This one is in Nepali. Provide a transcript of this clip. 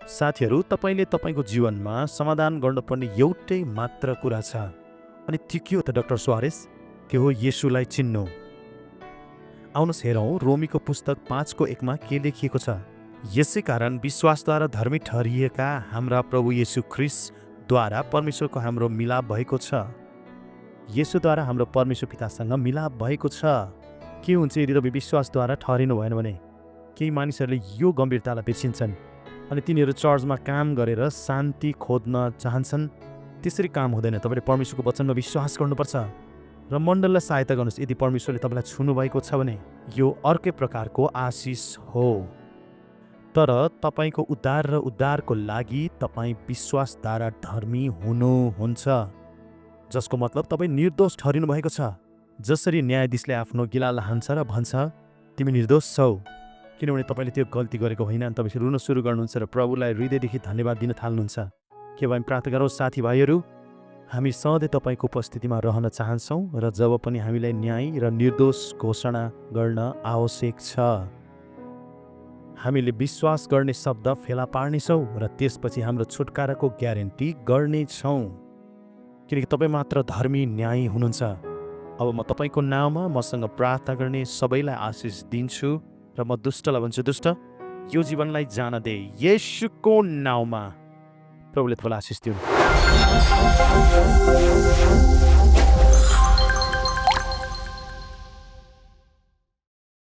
साथीहरू, तपाईँले तपाईँको जीवनमा समाधान गर्नुपर्ने एउटै मात्र कुरा छ, अनि त्यो के हो त डाक्टर सुआरेस? त्यो हो येशूलाई चिन्नु। आउनुहोस् हेरौँ रोमीको पुस्तक 5:1 के लेखिएको छ। यसै कारण विश्वासद्वारा धर्मी ठहरिएका हाम्रा प्रभु येशू ख्रिस्टद्वारा परमेश्वरको हाम्रो मिलाप भएको छ। येशूद्वारा हाम्रो परमेश्वर पितासँग मिलाप भएको छ। के हुन्छ यदि तपाईँ विश्वासद्वारा ठहरिनु भएन भने? केही मानिसहरूले यो गम्भीरतालाई बिर्सिन्छन् अनि तिनीहरू चर्चमा काम गरेर शान्ति खोज्न चाहन्छन्। त्यसरी काम हुँदैन। तपाईँले परमेश्वरको वचनमा विश्वास गर्नुपर्छ र मण्डललाई सहायता गर्नुहोस्। यदि परमेश्वरले तपाईँलाई छुनुभएको छ भने यो अर्कै प्रकारको आशिष हो। तर तपाईँको उद्धार र उद्धारको लागि तपाईँ विश्वासद्वारा धर्मी हुनुहुन्छ, जसको मतलब तपाईँ निर्दोष ठहरिनु भएको छ। जसरी न्यायाधीशले आफ्नो गिला हान्छ र भन्छ तिमी निर्दोष छौ, किनभने तपाईँले त्यो गल्ती गरेको होइन, अनि तपाईँ रुन सुरु गर्नुहुन्छ र प्रभुलाई हृदयदेखि धन्यवाद दिन थाल्नुहुन्छ। के भए प्रार्थना गरौँ साथीभाइहरू? हामी सधैँ तपाईँको उपस्थितिमा रहन चाहन्छौँ र जब पनि हामीलाई न्याय र निर्दोष घोषणा गर्न आवश्यक छ, हामीले विश्वास गर्ने शब्द फेला पार्नेछौँ र त्यसपछि हाम्रो छुटकाराको ग्यारेन्टी गर्नेछौँ, किनकि तपाईँ मात्र धर्मी न्याय हुनुहुन्छ। अब म तपाईँको नाउँमा मसँग प्रार्थना गर्ने सबैलाई आशिष दिन्छु र म दुष्टलाई भन्छु, दुष्ट यो जीवनलाई जान दे येशूको नाउँमा। प्रभुले तपाईँलाई आशिष दिउन्।